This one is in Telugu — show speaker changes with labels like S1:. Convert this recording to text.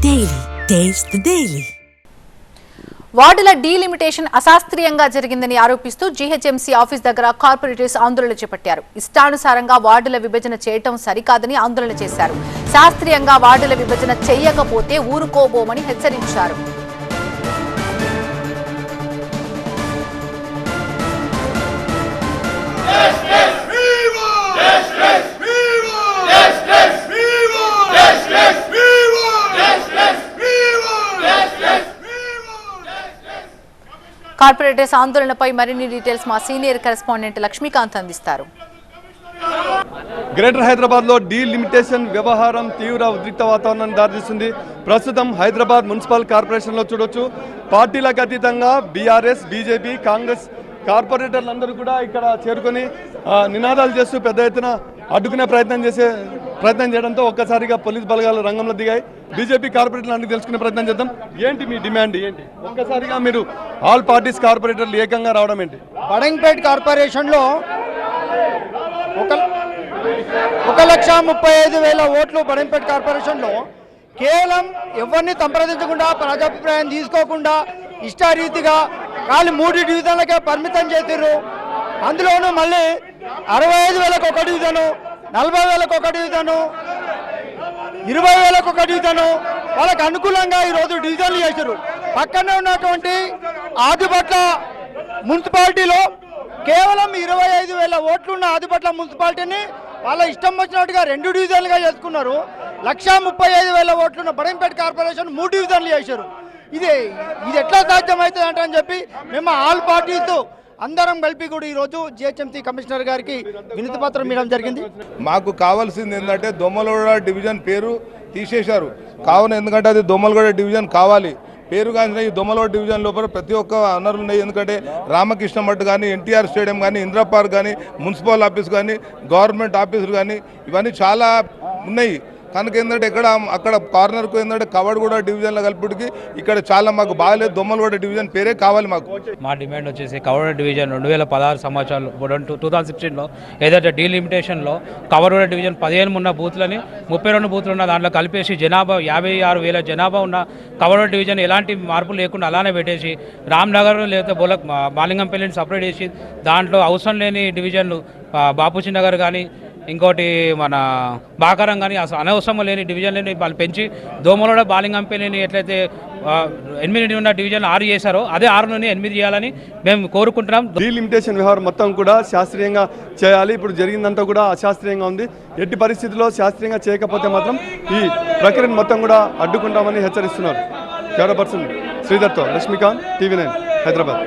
S1: Daily. Taste the Daily.
S2: వార్డుల డీలిమిటేషన్ అశాస్త్రీయంగా జరిగిందని ఆరోపిస్తూ జీహెచ్ఎంసీ ఆఫీస్ దగ్గర కార్పొరేటర్స్ ఆందోళన చేపట్టారు. ఇష్టానుసారంగా వార్డుల విభజన చేయటం సరికాదని ఆందోళన చేశారు. శాస్త్రీయంగా వార్డుల విభజన చేయకపోతే ఊరుకోబోమని హెచ్చరించారు. కార్పొరేటర్స్ ఆందోళనపై మరిన్ని డీటెయిల్స్ మా సీనియర్ కరెస్పాండెంట్ లక్ష్మీకాంత్ అందిస్తారు.
S3: గ్రేటర్ హైదరాబాద్ లో డీలిమిటేషన్ వ్యవహారం తీవ్ర ఉద్రిక్త వాతావరణాన్ని దారితీస్తుంది. ప్రస్తుతం హైదరాబాద్ మున్సిపల్ కార్పొరేషన్ లో చూడొచ్చు, పార్టీలకు అతీతంగా బీఆర్ఎస్, బీజేపీ, కాంగ్రెస్ కార్పొరేటర్లందరూ కూడా ఇక్కడ చేరుకొని నినాదాలు చేస్తూ పెద్ద ఎత్తున అడ్డుకునే ప్రయత్నం చేయడంతో ఒక్కసారిగా పోలీస్ బలగాలు రంగంలో దిగాయి. బీజేపీ కార్పొరేటర్లు అన్ని తెలుసుకునే ప్రయత్నం చేద్దాం. ఏంటి మీ డిమాండ్ ఏంటి? ఒక్కసారిగా మీరు ఆల్ పార్టీస్ కార్పొరేటర్లు ఏకంగా రావడం ఏంటి?
S4: బడంగ్పేట్ కార్పొరేషన్లో 1,35,000 ఓట్లు బడంగ్పేట్ కార్పొరేషన్లో కేవలం ఎవరిని సంప్రదించకుండా, ప్రజాభిప్రాయం తీసుకోకుండా ఇష్టారీతిగా ఖాళీ 3 డివిజన్లకే పరిమితం చేసిర్రు. అందులోనూ మళ్ళీ 65,000కు ఒక డివిజను, 40,000కు ఒక డివిజను, 20,000కు ఒక డివిజను వాళ్ళకు అనుకూలంగా ఈరోజు డివిజన్లు చేశారు. పక్కనే ఉన్నటువంటి ఆదిపట్ల మున్సిపాలిటీలో కేవలం 25,000 ఓట్లున్న ఆదిపట్ల మున్సిపాలిటీని వాళ్ళ ఇష్టం వచ్చినట్టుగా 2 డివిజన్లుగా చేసుకున్నారు. 1,35,000 ఓట్లున్న బడంగ్పేట్ కార్పొరేషన్ 3 డివిజన్లు చేశారు. ఇది ఎట్లా సాధ్యమవుతుంది అంటే అని చెప్పి మేము ఆల్ పార్టీస్ అందరం కలిపి కూడా ఈరోజు జిహెచ్ఎంసీ కమిషనర్ గారికి వినతి పత్రం ఇవ్వడం జరిగింది.
S5: మాకు కావాల్సింది ఏంటంటే దొమ్మలగూడ డివిజన్ పేరు తీసేశారు కావున, ఎందుకంటే అది దొమ్మలగూడ డివిజన్ కావాలి. పేరు కాసిన ఈ దొమ్మలగూడ డివిజన్ లోపల ప్రతి ఒక్క వనరులు ఉన్నాయి. ఎందుకంటే రామకృష్ణ మఠ్ కానీ, ఎన్టీఆర్ స్టేడియం కానీ, ఇందిరా పార్క్ కానీ, మున్సిపల్ ఆఫీస్ కానీ, గవర్నమెంట్ ఆఫీసులు కానీ ఇవన్నీ చాలా ఉన్నాయి. కనుక ఏంటంటే అక్కడ కార్నర్కు ఏంటంటే కవడగూడ డివిజన్లో కలిపిటికి ఇక్కడ చాలా మాకు బాగాలేదు. దొమ్మలగూడ డివిజన్ పేరే కావాలి మాకు.
S6: మా డిమాండ్ వచ్చేసి కవడగూడ డివిజన్ 2016 సంవత్సరాలు 2016లో ఏదైతే డీలిమిటేషన్లో కవడగూడ డివిజన్ 15 ఉన్న బూత్లని 32 బూత్లు ఉన్న దాంట్లో కలిపేసి జనాభా 56,000 జనాభా ఉన్న కవడగూడ డివిజన్ ఎలాంటి మార్పులు లేకుండా అలానే పెట్టేసి రామ్నగర్ లేదా బాలింగంపల్లిని సపరేట్ చేసి దాంట్లో అవసరం లేని డివిజన్లు బాపూజీ నగర్ కానీ, ఇంకోటి మన బాకారం కానీ అసలు అనవసరం లేని డివిజన్లని వాళ్ళు పెంచి దోమలోడ బాలింగంపల్లిని ఎట్లయితే 8 ఉన్న డివిజన్ 6 చేశారో అదే 6 నుండి 8 చేయాలని మేము కోరుకుంటున్నాం.
S3: డీలిమిటేషన్ వ్యవహారం మొత్తం కూడా శాస్త్రీయంగా చేయాలి. ఇప్పుడు జరిగిందంతా కూడా అశాస్త్రీయంగా ఉంది. ఎట్టి పరిస్థితుల్లో శాస్త్రీయంగా చేయకపోతే మాత్రం ఈ ప్రక్రియను మొత్తం కూడా అడ్డుకుంటామని హెచ్చరిస్తున్నారు. కెమెరా పర్సన్ శ్రీధర్తో లక్ష్మీకాంత్, TV9 హైదరాబాద్.